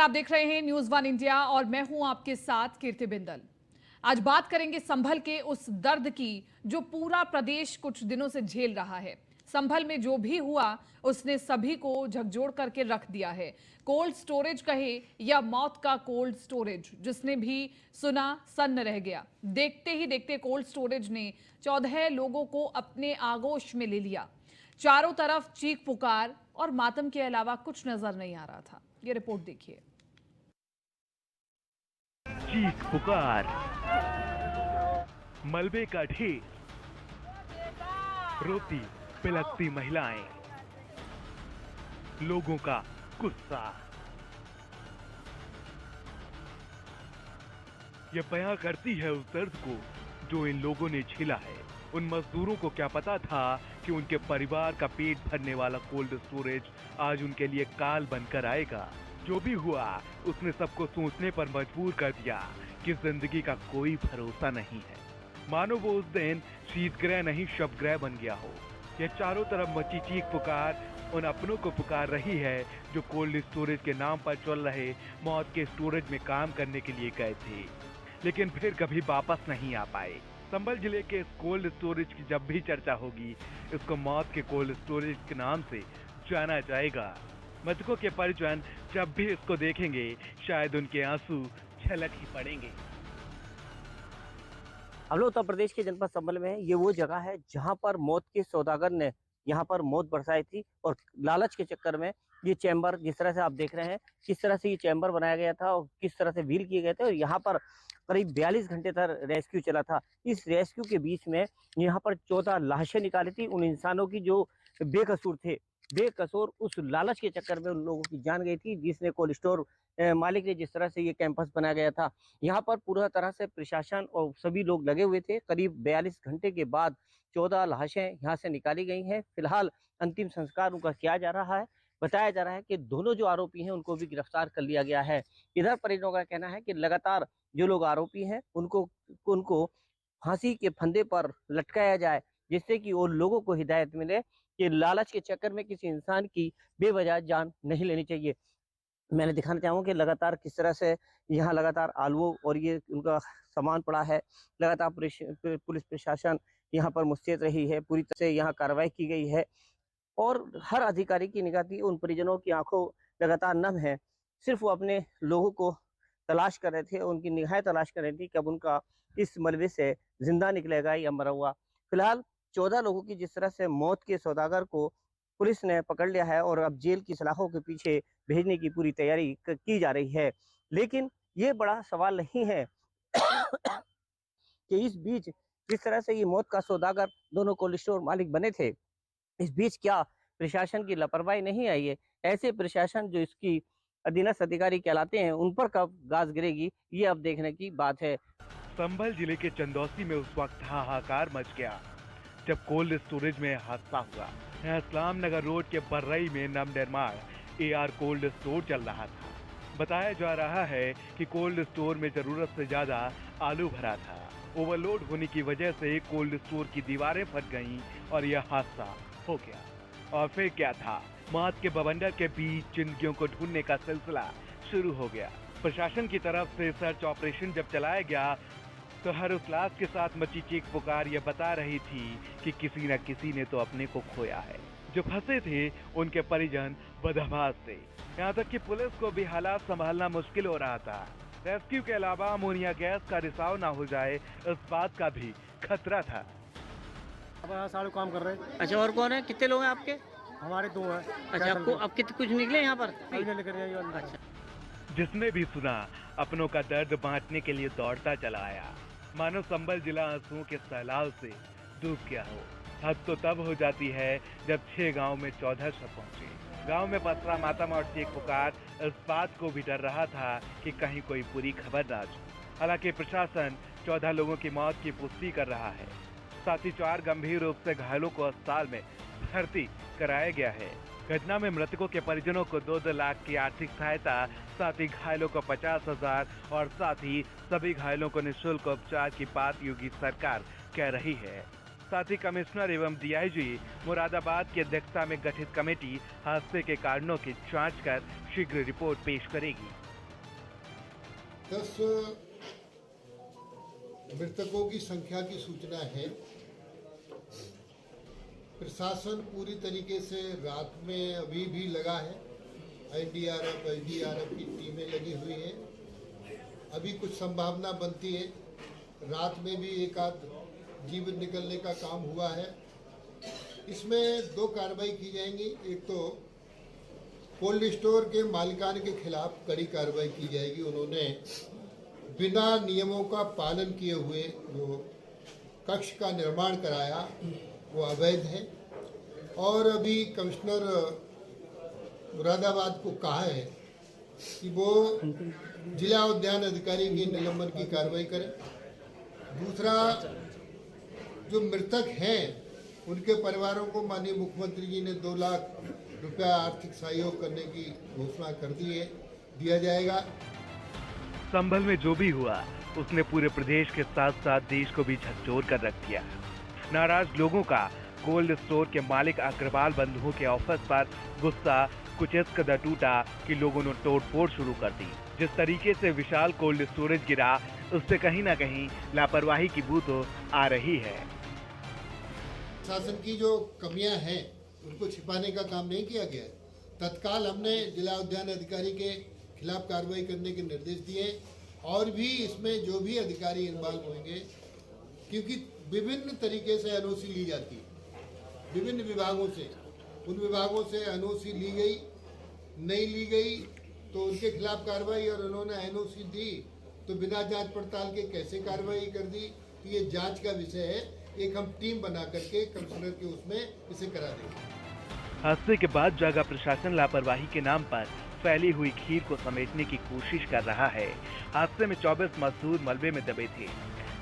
आप देख रहे हैं न्यूज वन इंडिया और मैं हूं आपके साथ कीर्ति बिंदल। आज बात करेंगे संभल के उस दर्द की जो पूरा प्रदेश कुछ दिनों से झेल रहा है। संभल में जो भी हुआ उसने सभी को झकझोर करके रख दिया है। कोल्ड स्टोरेज कहे या मौत का कोल्ड स्टोरेज, जिसने भी सुना सन्न रह गया। देखते ही देखते कोल्ड स्टोरेज ने 14 लोगों को अपने आगोश में ले लिया। चारों तरफ चीख पुकार और मातम के अलावा कुछ नजर नहीं आ रहा था। ये रिपोर्ट देखिए। चीख पुकार, मलबे का ढेर, रोती बिलखती महिलाएं, लोगों का गुस्सा। यह बयां करती है उस दर्द को जो इन लोगों ने झेला है। उन मजदूरों को क्या पता था कि उनके परिवार का पेट भरने वाला कोल्ड स्टोरेज आज उनके लिए काल बनकर आएगा। जो भी हुआ उसने सबको सोचने पर मजबूर कर दिया कि जिंदगी का कोई भरोसा नहीं है। मानो वो उस दिन शीतगृह नहीं शवगृह बन गया हो। यह चारों तरफ मची चीख पुकार उन अपनों को पुकार रही है जो कोल्ड स्टोरेज के नाम पर चल रहे मौत के स्टोरेज में काम करने के लिए गए थे, लेकिन फिर कभी वापस नहीं आ पाए। संभल जिले के इस कोल्ड स्टोरेज की जब भी चर्चा होगी, इसको मौत के कोल्ड स्टोरेज के नाम से जाना जाएगा। मृतकों के परिजन जब भी इसको देखेंगे, शायद उनके आंसू छलक ही पड़ेंगे। हम लोग उत्तर प्रदेश के जनपद संभल में है। ये वो जगह है जहां पर मौत के सौदागर ने यहाँ पर मौत बरसाई थी और लालच के चक्कर में ये चैम्बर, जिस तरह से आप देख रहे हैं किस तरह से ये चैम्बर बनाया गया था और किस तरह से व्हील किए गए थे, और यहाँ पर करीब 42 घंटे तक रेस्क्यू चला था। इस रेस्क्यू के बीच में यहाँ पर 14 लाशें निकाली थी उन इंसानों की जो बेकसूर थे। बेकसूर उस लालच के चक्कर में उन लोगों की जान गई थी, जिसने कोल्ड स्टोर मालिक ने जिस तरह से ये कैंपस बनाया गया था। यहाँ पर पूरा तरह से प्रशासन और सभी लोग लगे हुए थे। करीब 42 घंटे के बाद 14 लाशें यहाँ से निकाली गई हैं। फिलहाल अंतिम संस्कार उनका किया जा रहा है। बताया जा रहा है कि दोनों जो आरोपी हैं उनको भी गिरफ्तार कर लिया गया है। इधर परिजनों का कहना है कि लगातार जो लोग आरोपी हैं उनको फांसी के फंदे पर लटकाया जाए, जिससे कि वो लोगों को हिदायत मिले कि लालच के चक्कर में किसी इंसान की बेवजह जान नहीं लेनी चाहिए। मैंने दिखाना चाहूँगा कि लगातार किस तरह से यहाँ लगातार आलू और ये उनका सामान पड़ा है। लगातार पुलिस प्रशासन यहाँ पर मुस्तैद रही है, पूरी तरह से यहाँ कार्रवाई की गई है और हर अधिकारी की निगाह थी। उन परिजनों की आंखों लगातार नम है। सिर्फ वो अपने लोगों को तलाश कर रहे थे, उनकी निगाहें तलाश कर रही थी कब उनका इस मलबे से जिंदा निकलेगा या मरा हुआ। फिलहाल 14 लोगों की जिस तरह से मौत के सौदागर को पुलिस ने पकड़ लिया है और अब जेल की सलाखों के पीछे भेजने की पूरी तैयारी की जा रही है। लेकिन ये बड़ा सवाल नहीं है कि इस बीच जिस तरह से ये मौत का सौदागर दोनों कोल्ड स्टोर मालिक बने थे, इस बीच क्या प्रशासन की लापरवाही नहीं आई है? ऐसे प्रशासन जो इसकी अधीनस्थ अधिकारी कहलाते हैं, उन पर कब गाज गिरेगी, ये अब देखने की बात है। संभल जिले के चंदौसी में उस वक्त हाहाकार मच गया जब कोल्ड स्टोरेज में हादसा हुआ। यहाँ इस्लाम नगर रोड के बर्रई में नवनिर्माण एआर कोल्ड स्टोर चल रहा था। बताया जा रहा है कि कोल्ड स्टोर में जरूरत से ज्यादा आलू भरा था। ओवरलोड होने की वजह से कोल्ड स्टोर की दीवारें फट गईं और यह हादसा हो गया। और फिर क्या था, मौत के बवंडर के बीच जिंदगियों को ढूंढने का सिलसिला शुरू हो गया। प्रशासन की तरफ से सर्च ऑपरेशन जब चलाया गया तो हर उस लाश के साथ मची चीख पुकार यह बता रही थी कि किसी न किसी ने तो अपने को खोया है। जो फंसे थे उनके परिजन बदहवास थे। यहाँ तक कि पुलिस को भी हालात संभालना मुश्किल हो रहा था। रेस्क्यू के अलावा अमोनिया गैस का रिसाव ना हो जाए, इस बात का भी खतरा था। अब यहाँ सारे काम कर रहे हैं। अच्छा, और कौन है? कितने लोग हैं आपके? हमारे 2 हैं। अच्छा, आपको अब कितने कुछ निकले यहाँ पर? अच्छा, जिसने भी सुना अपनों का दर्द बांटने के लिए दौड़ता चला आया। मानो संभल जिला आंसुओं के सैलाब से डूब गया हो। हद तो तब हो जाती है जब 6 गांव में 14 शव पहुंचे। गांव में पसरा मातम और चीख पुकार इस बात को भी डर रहा था कि कहीं कोई बुरी खबर ना आ जाए। हालांकि प्रशासन 14 लोगों की मौत की पुष्टि कर रहा है। साथ ही 4 गंभीर रूप से घायलों को अस्पताल में भर्ती कराया गया है। घटना में मृतकों के परिजनों को 2-2 लाख की आर्थिक सहायता, साथ ही घायलों को 50,000 और साथ ही सभी घायलों को निःशुल्क उपचार की बात योगी सरकार कह रही है। साथ ही कमिश्नर एवं डीआईजी मुरादाबाद की अध्यक्षता में गठित कमेटी हादसे के कारणों की जांच कर शीघ्र रिपोर्ट पेश करेगी। 10 मृतकों की संख्या की सूचना है। प्रशासन पूरी तरीके से रात में अभी भी लगा है। एनडीआरएफ, एसडीआरएफ की टीमें लगी हुई हैं। अभी कुछ संभावना बनती है रात में भी एक आध जीवित निकलने का काम हुआ है। इसमें 2 कार्रवाई की जाएंगी। एक तो कोल्ड स्टोर के मालिकान के खिलाफ कड़ी कार्रवाई की जाएगी। उन्होंने बिना नियमों का पालन किए हुए जो कक्ष का निर्माण कराया वो अवैध है। और अभी कमिश्नर मुरादाबाद को कहा है कि वो जिला उद्यान अधिकारी के निलंबन की कार्रवाई करें। दूसरा, जो मृतक हैं उनके परिवारों को माननीय मुख्यमंत्री जी ने 2 लाख रुपया आर्थिक सहयोग करने की घोषणा कर दी है, दिया जाएगा। संभल में जो भी हुआ उसने पूरे प्रदेश के साथ साथ देश को भी झकझोर कर रख दिया। नाराज लोगों का कोल्ड स्टोर के मालिक अग्रवाल बंधुओं के ऑफिस पर गुस्सा कुछ इस कदर टूटा कि लोगों ने तोड़फोड़ शुरू कर दी। जिस तरीके से विशाल कोल्ड स्टोरेज गिरा उससे कहीं ना कहीं लापरवाही की बू तो आ रही है। शासन की जो कमियां हैं उनको छिपाने का काम नहीं किया गया है। तत्काल हमने जिला उद्यान अधिकारी के खिलाफ कार्रवाई करने के निर्देश दिए और भी इसमें जो भी अधिकारी इन्वॉल्व होंगे, क्योंकि विभिन्न तरीके से एनओसी ली जाती है विभिन्न विभागों से। उन विभागों से एनओसी ली गई, नहीं ली गई तो उनके खिलाफ कार्रवाई, और उन्होंने एनओसी दी तो बिना जांच पड़ताल के कैसे कार्रवाई कर दी। तो ये जांच का विषय है। एक हम टीम बना करके कमिश्नर के उसमें इसे करा देंगे। हादसे के बाद जागा प्रशासन लापरवाही के नाम पर फैली हुई खीर को समेटने की कोशिश कर रहा है। हादसे में 24 मजदूर मलबे में दबे थे,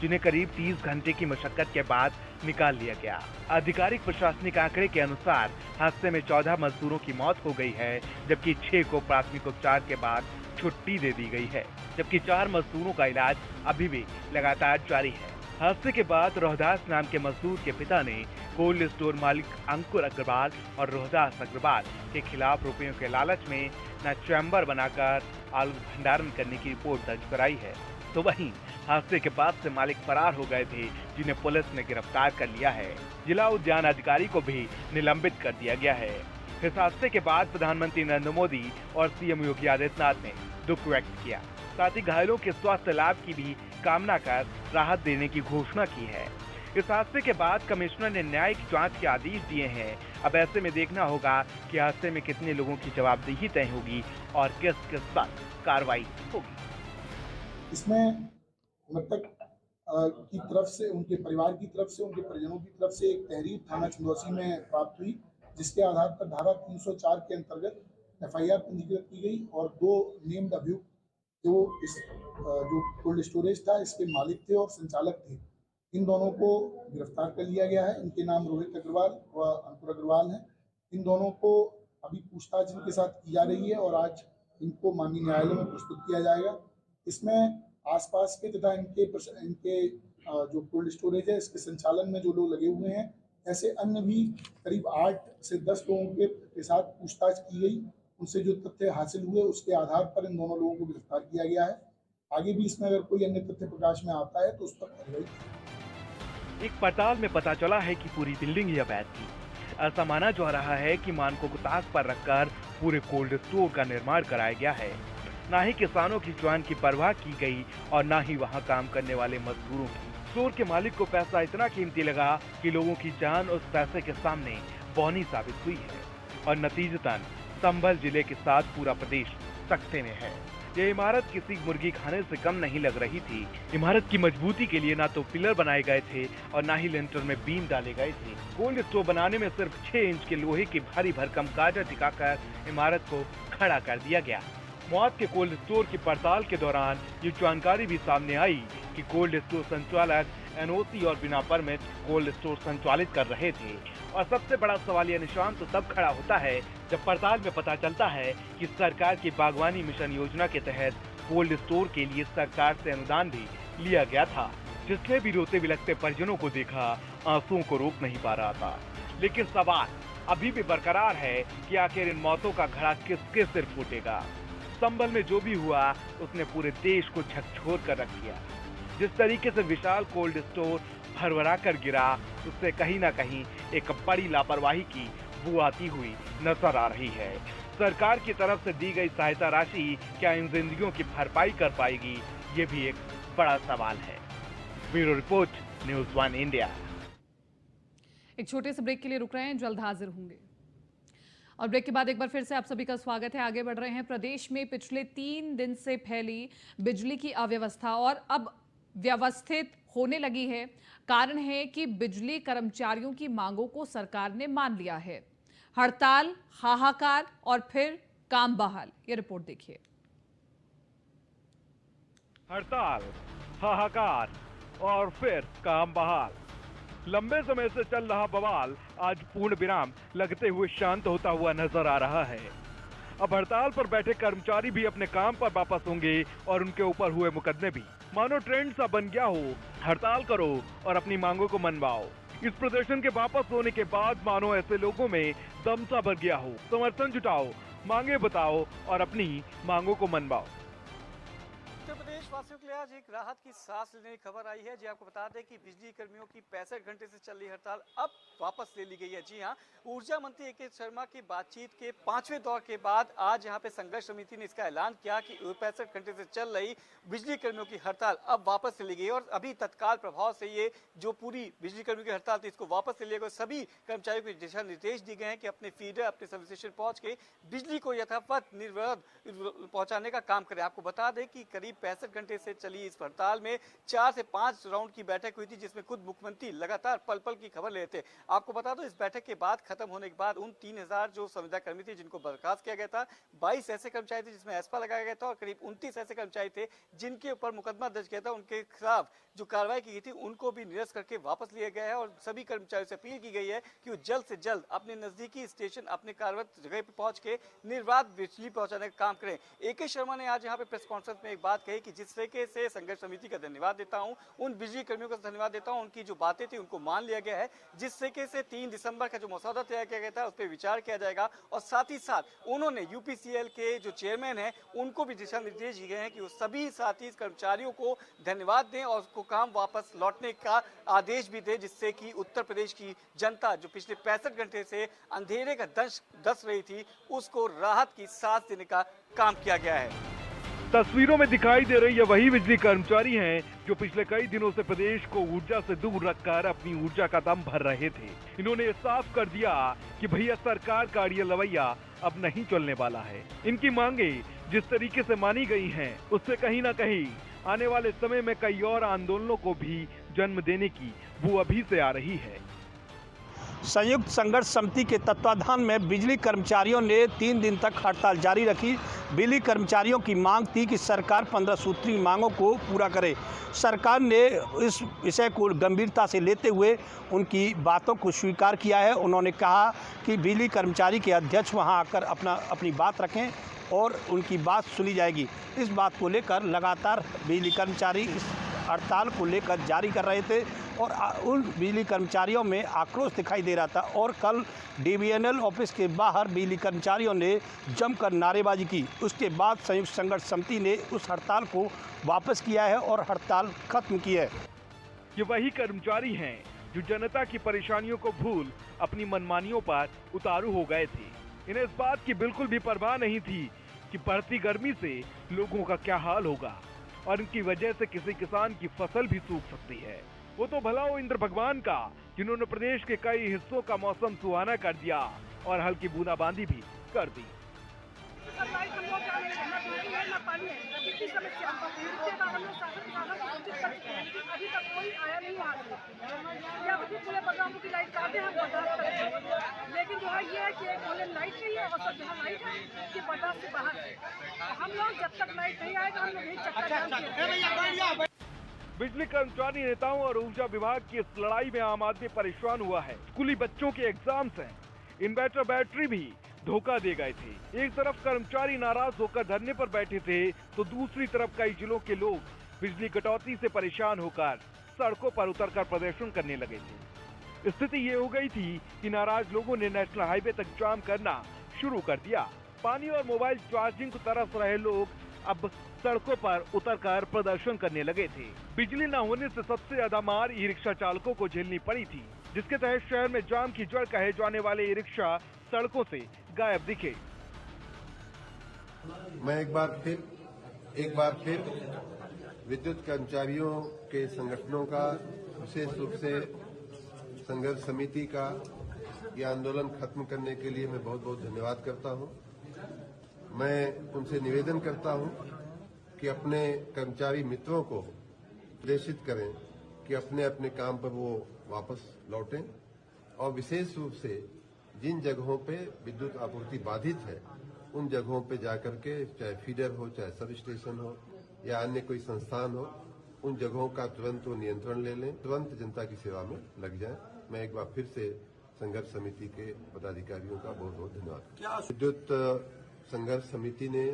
जिन्हें करीब 30 घंटे की मशक्कत के बाद निकाल लिया गया। आधिकारिक प्रशासनिक आंकड़े के अनुसार हादसे में 14 मजदूरों की मौत हो गई है, जबकि 6 को प्राथमिक उपचार के बाद छुट्टी दे दी गई है, जबकि 4 मजदूरों का इलाज अभी भी लगातार जारी है। हादसे के बाद रोहदास नाम के मजदूर के पिता ने कोल्ड स्टोर मालिक अंकुर अग्रवाल और रोहदास अग्रवाल के खिलाफ रुपयों के लालच में न चैम्बर बनाकर आलू भंडारण करने की रिपोर्ट दर्ज कराई है। तो वहीं हादसे के बाद से मालिक फरार हो गए थे, जिन्हें पुलिस ने गिरफ्तार कर लिया है। जिला उद्यान अधिकारी को भी निलंबित कर दिया गया है। इस हादसे के बाद प्रधानमंत्री नरेंद्र मोदी और सीएम योगी आदित्यनाथ ने दुख व्यक्त किया, साथ ही घायलों के स्वास्थ्य लाभ की भी कामना कर राहत देने की घोषणा की है। इस हादसे के बाद कमिश्नर ने न्यायिक जांच के आदेश दिए हैं। अब ऐसे में देखना होगा कि हादसे में कितने लोगों की जवाबदेही तय होगी और किस किस पर कार्रवाई होगी। इसमें मृतक की तरफ से, उनके परिवार की तरफ से, उनके परिजनों की तरफ से एक तहरीर थाना चंदौसी में प्राप्त हुई, जिसके आधार पर धारा 304 के अंतर्गत एफआईआर पंजीकृत की गई और 2 नेम्ड अभियुक्त जो इस जो कोल्ड स्टोरेज था इसके मालिक थे और संचालक थे, इन दोनों को गिरफ्तार कर लिया गया है। इनके नाम रोहित अग्रवाल व अंकुर अग्रवाल हैं। इन दोनों को अभी पूछताछ इनके साथ की जा रही है और आज इनको माननीय न्यायालय में प्रस्तुत किया जाएगा। इसमें आसपास के तथा इनके जो कोल्ड स्टोरेज है इसके संचालन में जो लोग लगे हुए हैं, ऐसे अन्य भी करीब 8 से 10 लोगों के साथ पूछताछ की गई। उनसे जो तथ्य हासिल हुए उसके आधार पर इन दोनों लोगों को गिरफ्तार किया गया है। आगे भी इसमें अगर कोई अन्य तथ्य प्रकाश में आता है तो उस पर कार्रवाई। एक पड़ताल में पता चला है कि पूरी बिल्डिंग ही अवैध थी। ऐसा माना जा रहा है कि मानकों को ताक पर रखकर पूरे कोल्ड स्टोर का निर्माण कराया गया है। ना ही किसानों की जान की परवाह की गई और ना ही वहां काम करने वाले मजदूरों की। स्टोर के मालिक को पैसा इतना कीमती लगा कि लोगों की जान उस पैसे के सामने बौनी साबित हुई है और नतीजतन संभल जिले के साथ पूरा प्रदेश सकते में है। ये इमारत किसी मुर्गी खाने से कम नहीं लग रही थी। इमारत की मजबूती के लिए ना तो पिलर बनाए गए थे और ना ही लेंटर में बीम डाले गए थे। कोल्ड स्टोर बनाने में सिर्फ 6 इंच के लोहे की भारी भरकम गाजर टिकाकर इमारत को खड़ा कर दिया गया। मौत के कोल्ड स्टोर की पड़ताल के दौरान ये जानकारी भी सामने आई कि कोल्ड स्टोर संचालक एनओसी और बिना परमिट कोल्ड स्टोर संचालित कर रहे थे। और सबसे बड़ा सवालिया निशान तो तब खड़ा होता है जब पड़ताल में पता चलता है कि सरकार की बागवानी मिशन योजना के तहत कोल्ड स्टोर के लिए सरकार से अनुदान भी लिया गया था। जिसने भी रोते बिलखते परिजनों को देखा, आंसुओं को रोक नहीं पा रहा था। लेकिन सवाल अभी भी बरकरार है कि आखिर इन मौतों का घड़ा किसके सिर फूटेगा। संभल में जो भी हुआ उसने पूरे देश को झकझोर कर रख दिया। जिस तरीके से विशाल कोल्ड स्टोर भरभरा कर गिरा, उससे कहीं ना कहीं एक बड़ी लापरवाही की बू आती हुई नजर आ रही है। सरकार की तरफ से दी गई सहायता राशि क्या इन जिंदगियों की भरपाई कर पाएगी, ये भी एक बड़ा सवाल है। Bureau report, news 1 India. एक छोटे से ब्रेक के लिए रुक रहे हैं, जल्द हाजिर होंगे। और ब्रेक के बाद एक बार फिर से आप सभी का स्वागत है। आगे बढ़ रहे हैं। प्रदेश में पिछले 3 दिन से फैली बिजली की अव्यवस्था और अब व्यवस्थित होने लगी है। कारण है कि बिजली कर्मचारियों की मांगों को सरकार ने मान लिया है। हड़ताल, हाहाकार और फिर काम बहाल। ये रिपोर्ट देखिए। हड़ताल, हाहाकार और फिर काम बहाल। लंबे समय से चल रहा बवाल आज पूर्ण विराम लगते हुए शांत होता हुआ नजर आ रहा है। अब हड़ताल पर बैठे कर्मचारी भी अपने काम पर वापस होंगे और उनके ऊपर हुए मुकदमे भी मानो ट्रेंड सा बन गया हो। हड़ताल करो और अपनी मांगों को मनवाओ। इस प्रदर्शन के वापस होने के बाद मानो ऐसे लोगों में दम सा भर गया हो। समर्थन जुटाओ, मांगे बताओ और अपनी मांगों को मनवाओ। उत्तर प्रदेश वासियों के लिए आज एक राहत की सांस लेने की खबर आई है। जी आपको बता दें कि बिजली कर्मियों की 65 घंटे से चल रही हड़ताल अब वापस ले ली गई है। जी हाँ, ऊर्जा मंत्री ए.के. शर्मा की बातचीत के 5वें दौर के बाद आज यहाँ पे संघर्ष समिति ने इसका ऐलान किया कि 65 घंटे से चल रही बिजली कर्मियों की हड़ताल अब वापस ले ली गई और अभी तत्काल प्रभाव से ये जो पूरी बिजली कर्मियों की हड़ताल थी इसको वापस ले लिया गया। सभी कर्मचारियों को दिशा निर्देश दिए गए हैं कि अपने फीडर, अपने सब स्टेशन पहुंच के बिजली को यथावत निर्विरोध पहुंचाने का काम करें। आपको बता दें कि करीब 65 घंटे से चली इस हड़ताल में 4 से 5 राउंड की बैठक हुई थी, जिसमें खुद मुख्यमंत्री लगातार पल पल की खबर ले थे। आपको बता दो इस बैठक के बाद खत्म होने के बाद उन 3000 जो संविदा कर्मी थे जिनको बर्खास्त किया गया था, 22 ऐसे कर्मचारी थे जिसमें एस्पा लगाया गया था और करीब 29 ऐसे कर्मचारी थे जिनके ऊपर मुकदमा दर्ज किया था। उनके खिलाफ जो कार्रवाई की गई थी उनको भी निरस्त करके वापस लिया गया है और सभी कर्मचारियों से अपील की गई है कि वो जल्द से जल्द अपने नजदीकी स्टेशन, अपने कार्यरत जगह पर पहुंच के निर्बाध बिजली पहुंचाने का काम करें। ए.के. शर्मा ने आज यहाँ पे प्रेस कॉन्फ्रेंस में एक बात कही कि जिस तरीके से संघर्ष समिति का धन्यवाद देता हूं, उन बिजली कर्मियों का धन्यवाद देता हूं, उनकी जो बातें थी उनको मान लिया गया है। जिस तरीके से 3 दिसंबर का जो मसौदा तैयार किया गया था उस पर विचार किया जाएगा और साथ ही साथ उन्होंने यूपीसीएल के जो चेयरमैन हैं उनको भी दिशा निर्देश दिए गए हैं कि वो सभी साथी कर्मचारियों को धन्यवाद दें और उसको काम वापस लौटने का आदेश भी दें, जिससे कि उत्तर प्रदेश की जनता जो पिछले 65 घंटे से अंधेरे का दस रही थी उसको राहत की सांस देने का काम किया गया है। तस्वीरों में दिखाई दे रही ये वही बिजली कर्मचारी हैं जो पिछले कई दिनों से प्रदेश को ऊर्जा से दूर रखकर अपनी ऊर्जा का दम भर रहे थे। इन्होंने साफ कर दिया कि भैया सरकार का ये रवैया अब नहीं चलने वाला है। इनकी मांगे जिस तरीके से मानी गई हैं, उससे कहीं ना कहीं आने वाले समय में कई और आंदोलनों को भी जन्म देने की वो अभी से आ रही है। संयुक्त संघर्ष समिति के तत्वाधान में बिजली कर्मचारियों ने 3 दिन तक हड़ताल जारी रखी। बिजली कर्मचारियों की मांग थी कि सरकार 15 सूत्री मांगों को पूरा करे। सरकार ने इस विषय को गंभीरता से लेते हुए उनकी बातों को स्वीकार किया है। उन्होंने कहा कि बिजली कर्मचारी के अध्यक्ष वहां आकर अपनी बात रखें और उनकी बात सुनी जाएगी। इस बात को लेकर लगातार बिजली कर्मचारी इस हड़ताल को लेकर जारी कर रहे थे और उन बिजली कर्मचारियों में आक्रोश दिखाई दे रहा था और कल डीवीएनएल ऑफिस के बाहर बिजली कर्मचारियों ने जमकर नारेबाजी की। उसके बाद संयुक्त संघर्ष समिति ने उस हड़ताल को वापस किया है और हड़ताल खत्म की है। ये वही कर्मचारी हैं जो जनता की परेशानियों को भूल अपनी मनमानियों पर उतारू हो गए थे। इन्हें इस बात की बिल्कुल भी परवाह नहीं थी कि बढ़ती गर्मी से लोगों का क्या हाल होगा और इनकी वजह से किसी किसान की फसल भी सूख सकती है। वो तो भला हो इंद्र भगवान का, जिन्होंने प्रदेश के कई हिस्सों का मौसम सुहाना कर दिया और हल्की बूंदाबांदी भी कर दी। लेकिन जो है ये है कि एक लाइट चाहिए और सब जहाँ लाइट है कि बर्दाश्त से बाहर है। हम लोग जब तक लाइट नहीं आएगा हम लोग यही चक्कर। बिजली कर्मचारी नेताओं और ऊर्जा विभाग की इस लड़ाई में आम आदमी परेशान हुआ है। स्कूली बच्चों के एग्जाम्स हैं, इन्वर्टर बैटरी भी धोखा दे गए थे। एक तरफ कर्मचारी नाराज होकर धरने पर बैठे थे तो दूसरी तरफ कई जिलों के लोग बिजली कटौती से परेशान होकर सड़कों पर उतरकर प्रदर्शन करने लगे थे। स्थिति ये हो गई थी कि नाराज लोगों ने नेशनल हाईवे तक जाम करना शुरू कर दिया। पानी और मोबाइल चार्जिंग को तरस रहे लोग अब सड़कों पर उतरकर प्रदर्शन करने लगे थे। बिजली न होने से सबसे ज्यादा मार ई रिक्शा चालकों को झेलनी पड़ी थी, जिसके तहत शहर में जाम की जड़ कहे जाने वाले ई रिक्शा सड़कों से गायब दिखे। मैं एक बार फिर विद्युत कर्मचारियों के संगठनों का, विशेष रूप से संघर्ष समिति का, ये आंदोलन खत्म करने के लिए मैं बहुत बहुत धन्यवाद करता हूं। मैं उनसे निवेदन करता हूं कि अपने कर्मचारी मित्रों को प्रेषित करें कि अपने अपने काम पर वो वापस लौटें, और विशेष रूप से जिन जगहों पे विद्युत आपूर्ति बाधित है उन जगहों पे जाकर के, चाहे फीडर हो, चाहे सब स्टेशन हो या अन्य कोई संस्थान हो, उन जगहों का तुरंत वो नियंत्रण ले लें, तुरंत जनता की सेवा में लग जाएं। मैं एक बार फिर से संघर्ष समिति के पदाधिकारियों का बहुत बहुत धन्यवाद करता हूं। विद्युत संघर्ष समिति ने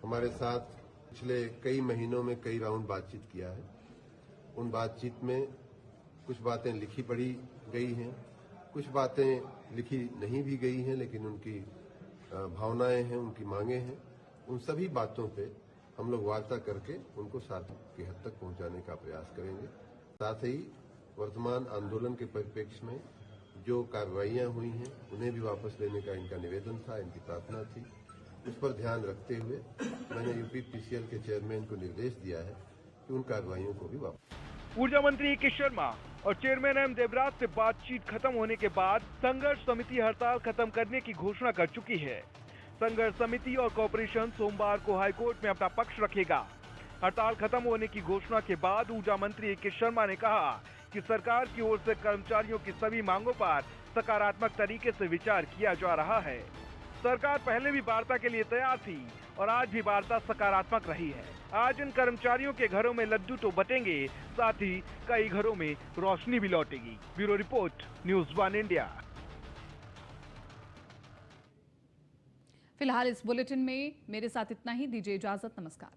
हमारे साथ पिछले कई महीनों में कई राउंड बातचीत किया है। उन बातचीत में कुछ बातें लिखी पढ़ी गई हैं, कुछ बातें लिखी नहीं भी गई हैं, लेकिन उनकी भावनाएं हैं, उनकी मांगे हैं। उन सभी बातों पे हम लोग वार्ता करके उनको साथ की हद तक पहुंचाने का प्रयास करेंगे। साथ ही वर्तमान आंदोलन के परिप्रेक्ष्य में जो कार्रवाइयां हुई हैं उन्हें भी वापस लेने का इनका निवेदन था, इनकी प्रार्थना थी। उस पर ध्यान रखते हुए मैंने यूपीपीसीएल के चेयरमैन को निर्देश दिया है कि उन कार्रवाइयों को भी वापस। ऊर्जा मंत्री के शर्मा और चेयरमैन एम देवराज से बातचीत खत्म होने के बाद संघर्ष समिति हड़ताल खत्म करने की घोषणा कर चुकी है। संघर्ष समिति और कॉरपोरेशन सोमवार को हाईकोर्ट में अपना पक्ष रखेगा। हड़ताल खत्म होने की घोषणा के बाद ऊर्जा मंत्री के शर्मा ने कहा कि सरकार की ओर से कर्मचारियों की सभी मांगों पर सकारात्मक तरीके से विचार किया जा रहा है। सरकार पहले भी वार्ता के लिए तैयार थी और आज भी वार्ता सकारात्मक रही है। आज इन कर्मचारियों के घरों में लड्डू तो बटेंगे, साथ ही कई घरों में रोशनी भी लौटेगी। Bureau report, news 1 India. फिलहाल इस बुलेटिन में मेरे साथ इतना ही। दीजिए इजाजत। नमस्कार।